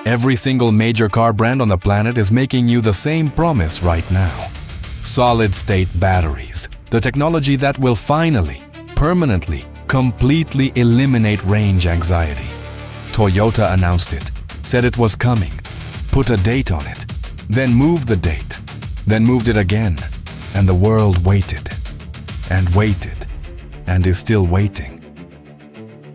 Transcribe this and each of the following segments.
Every single major car brand on the planet is making you the same promise right now. Solid-state batteries, the technology that will finally, permanently, completely eliminate range anxiety. Toyota announced it, said it was coming, put a date on it, then moved the date, then moved it again, and the world waited, and waited, and is still waiting.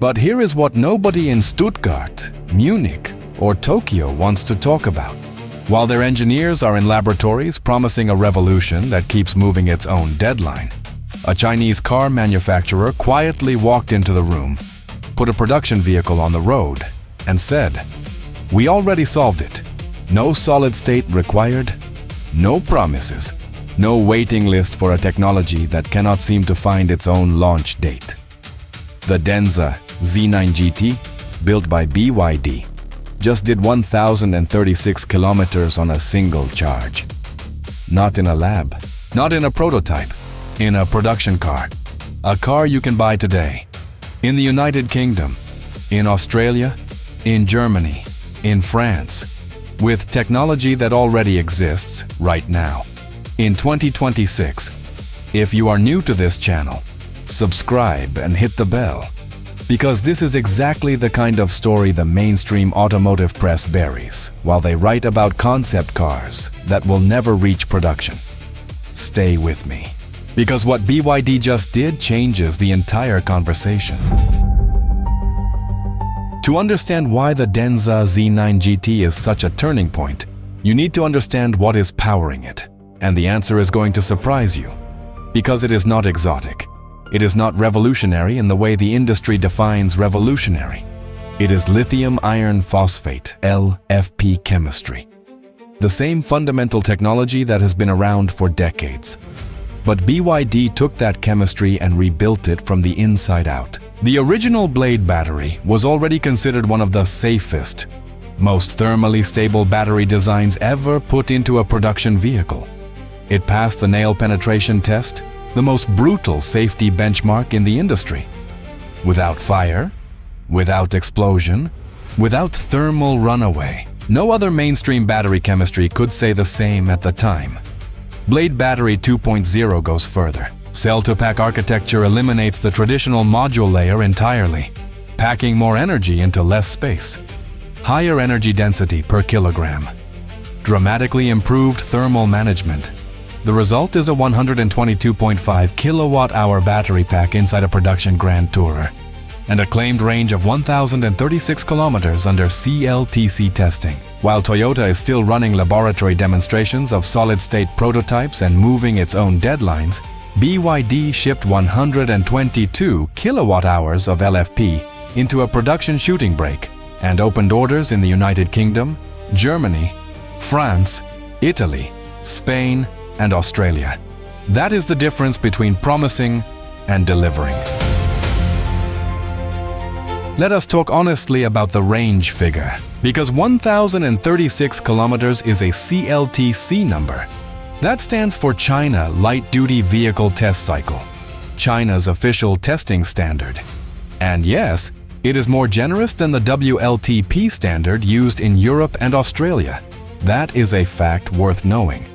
But here is what nobody in Stuttgart, Munich, or Tokyo wants to talk about. While their engineers are in laboratories promising a revolution that keeps moving its own deadline, a Chinese car manufacturer quietly walked into the room, put a production vehicle on the road, and said, "We already solved it. No solid state required, no promises, no waiting list for a technology that cannot seem to find its own launch date." The Denza Z9 GT, built by BYD, just did 1,036 kilometers on a single charge. Not in a lab, not in a prototype, in a production car. A car you can buy today. In the United Kingdom, in Australia, in Germany, in France, with technology that already exists right now. In 2026, if you are new to this channel, subscribe and hit the bell, because this is exactly the kind of story the mainstream automotive press buries while they write about concept cars that will never reach production. Stay with me, because what BYD just did changes the entire conversation. To understand why the Denza Z9 GT is such a turning point, you need to understand what is powering it. And the answer is going to surprise you, because it is not exotic. It is not revolutionary in the way the industry defines revolutionary. It is lithium iron phosphate, LFP chemistry. The same fundamental technology that has been around for decades. But BYD took that chemistry and rebuilt it from the inside out. The original Blade battery was already considered one of the safest, most thermally stable battery designs ever put into a production vehicle. It passed the nail penetration test, the most brutal safety benchmark in the industry. Without fire, without explosion, without thermal runaway. No other mainstream battery chemistry could say the same at the time. Blade Battery 2.0 goes further. Cell-to-pack architecture eliminates the traditional module layer entirely, packing more energy into less space. Higher energy density per kilogram. Dramatically improved thermal management. The result is a 122.5 kilowatt-hour battery pack inside a production Grand Tourer, and a claimed range of 1,036 kilometers under CLTC testing. While Toyota is still running laboratory demonstrations of solid-state prototypes and moving its own deadlines, BYD shipped 122 kilowatt-hours of LFP into a production shooting brake and opened orders in the United Kingdom, Germany, France, Italy, Spain, and Australia. That is the difference between promising and delivering. Let us talk honestly about the range figure, because 1,036 kilometers is a CLTC number. That stands for China Light Duty Vehicle Test Cycle, China's official testing standard. And yes, it is more generous than the WLTP standard used in Europe and Australia. That is a fact worth knowing.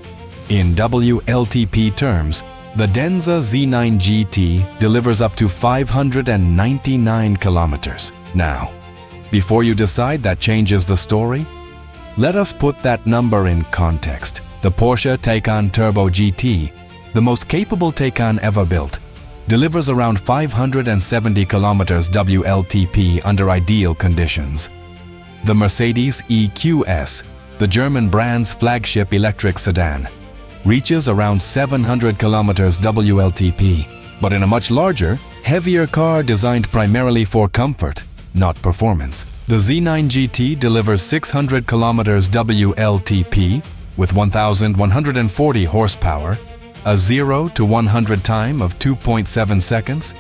In WLTP terms, the Denza Z9 GT delivers up to 599 kilometers. Now, before you decide that changes the story, let us put that number in context. The Porsche Taycan Turbo GT, the most capable Taycan ever built, delivers around 570 kilometers WLTP under ideal conditions. The Mercedes EQS, the German brand's flagship electric sedan, reaches around 700 kilometers WLTP, but in a much larger, heavier car designed primarily for comfort, not performance. The Z9 GT delivers 600 kilometers WLTP with 1,140 horsepower, a 0 to 100 time of 2.7 seconds,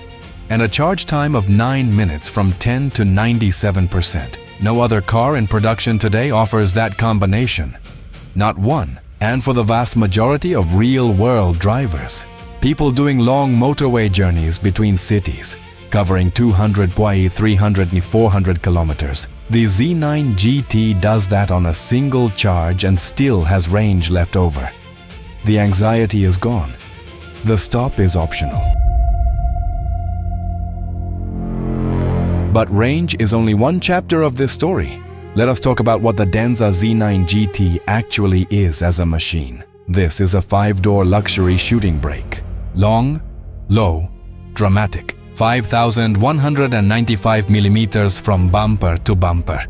and a charge time of 9 minutes from 10 to 97%. No other car in production today offers that combination. Not one. And for the vast majority of real-world drivers, people doing long motorway journeys between cities, covering 200 BYD 300 and 400 kilometers. The Z9 GT does that on a single charge and still has range left over. The anxiety is gone. The stop is optional. But range is only one chapter of this story. Let us talk about what the Denza Z9 GT actually is as a machine. This is a 5-door luxury shooting brake. Long, low, dramatic. 5,195 millimeters from bumper to bumper.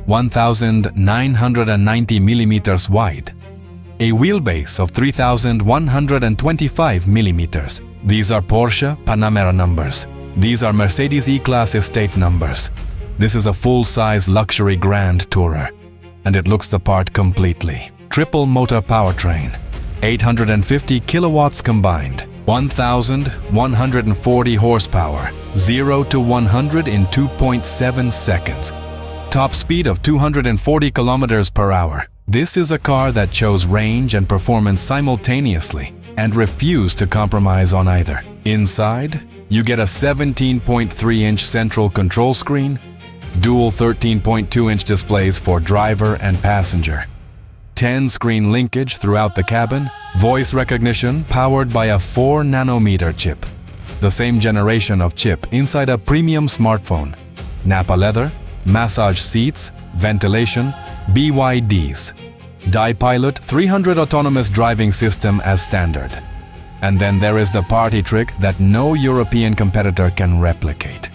1,990 millimeters wide. A wheelbase of 3,125 millimeters. These are Porsche Panamera numbers. These are Mercedes E-Class estate numbers. This is a full-size luxury grand tourer, and it looks the part completely. Triple motor powertrain, 850 kilowatts combined, 1,140 horsepower, 0 to 100 in 2.7 seconds. Top speed of 240 kilometers per hour. This is a car that chose range and performance simultaneously and refused to compromise on either. Inside, you get a 17.3-inch central control screen, dual 13.2-inch displays for driver and passenger, 10-screen linkage throughout the cabin, voice recognition powered by a 4-nanometer chip, the same generation of chip inside a premium smartphone, Nappa leather, massage seats, ventilation, BYD's, Di-Pilot 300 autonomous driving system as standard. And then there is the party trick that no European competitor can replicate.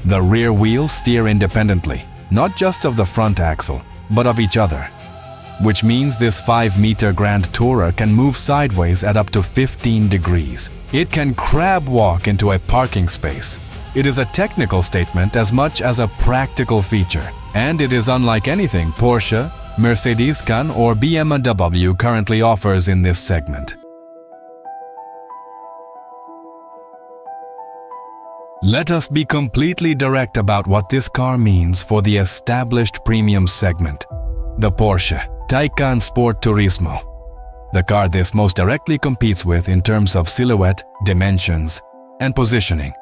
The rear wheels steer independently, not just of the front axle, but of each other. Which means this 5-meter grand tourer can move sideways at up to 15 degrees. It can crab walk into a parking space. It is a technical statement as much as a practical feature. And it is unlike anything Porsche, Mercedes-Benz or BMW currently offers in this segment. Let us be completely direct about what this car means for the established premium segment. The Porsche Taycan Sport Turismo. The car this most directly competes with in terms of silhouette, dimensions, and positioning,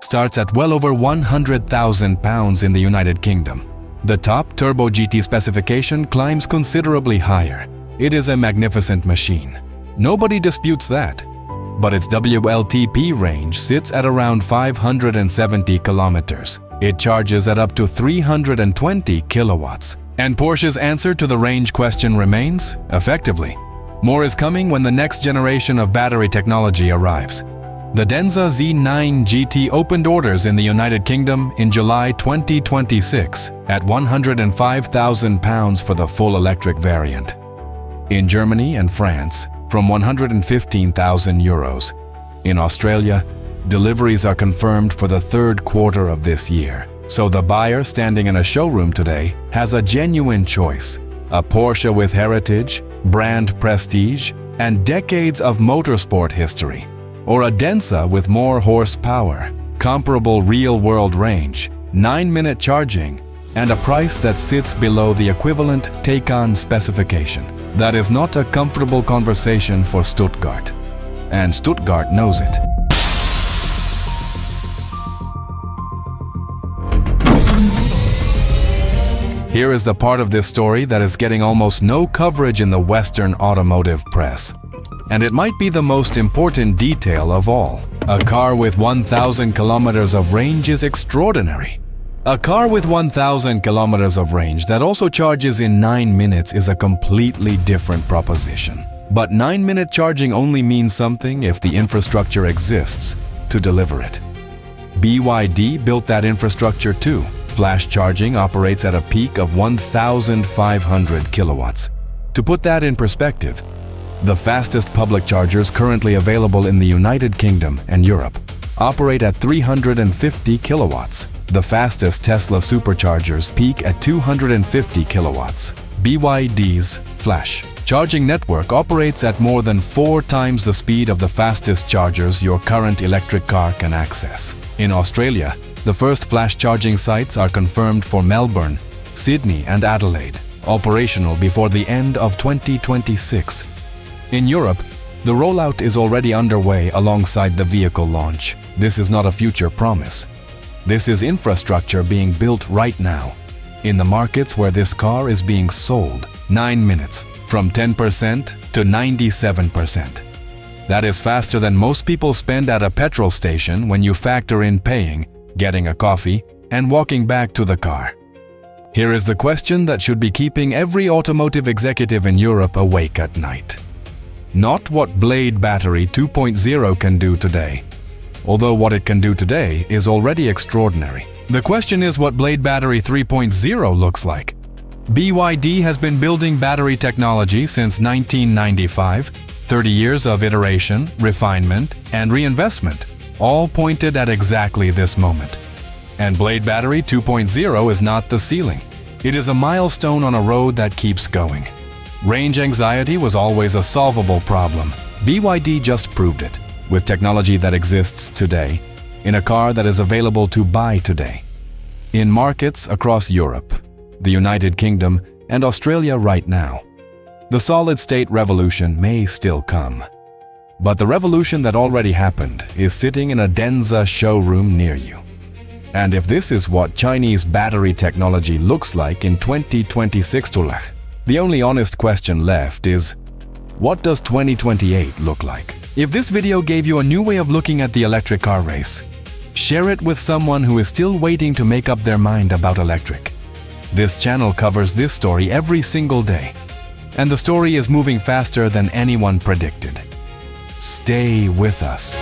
starts at well over 100,000 pounds in the United Kingdom. The top Turbo GT specification climbs considerably higher. It is a magnificent machine. Nobody disputes that. But its WLTP range sits at around 570 kilometers. It charges at up to 320 kilowatts. And Porsche's answer to the range question remains, effectively. More is coming when the next generation of battery technology arrives. The Denza Z9 GT opened orders in the United Kingdom in July 2026 at 105,000 pounds for the full electric variant. In Germany and France, from 115,000 euros. In Australia, deliveries are confirmed for the third quarter of this year. So the buyer standing in a showroom today has a genuine choice. A Porsche with heritage, brand prestige, and decades of motorsport history. Or a Denza with more horsepower, comparable real-world range, 9-minute charging, and a price that sits below the equivalent Taycan specification. That is not a comfortable conversation for Stuttgart. And Stuttgart knows it. Here is the part of this story that is getting almost no coverage in the Western automotive press. And it might be the most important detail of all. A car with 1,000 kilometers of range is extraordinary. A car with 1,000 kilometers of range that also charges in 9 minutes is a completely different proposition. But 9-minute charging only means something if the infrastructure exists to deliver it. BYD built that infrastructure too. Flash charging operates at a peak of 1,500 kilowatts. To put that in perspective, the fastest public chargers currently available in the United Kingdom and Europe operate at 350 kilowatts. The fastest Tesla superchargers peak at 250 kilowatts. BYD's Flash Charging network operates at more than 4 times the speed of the fastest chargers your current electric car can access. In Australia, the first flash charging sites are confirmed for Melbourne, Sydney and Adelaide, operational before the end of 2026. In Europe, the rollout is already underway alongside the vehicle launch. This is not a future promise. This is infrastructure being built right now. In the markets where this car is being sold, 9 minutes, from 10% to 97%. That is faster than most people spend at a petrol station when you factor in paying, getting a coffee, and walking back to the car. Here is the question that should be keeping every automotive executive in Europe awake at night. Not what Blade Battery 2.0 can do today, although what it can do today is already extraordinary. The question is what Blade Battery 3.0 looks like. BYD has been building battery technology since 1995, 30 years of iteration, refinement, and reinvestment, all pointed at exactly this moment. And Blade Battery 2.0 is not the ceiling. It is a milestone on a road that keeps going. Range anxiety was always a solvable problem. BYD just proved it, with technology that exists today, in a car that is available to buy today. In markets across Europe, the United Kingdom, and Australia right now. The solid-state revolution may still come. But the revolution that already happened is sitting in a Denza showroom near you. And if this is what Chinese battery technology looks like in 2026, the only honest question left is, what does 2028 look like? If this video gave you a new way of looking at the electric car race, share it with someone who is still waiting to make up their mind about electric. This channel covers this story every single day, and the story is moving faster than anyone predicted. Stay with us.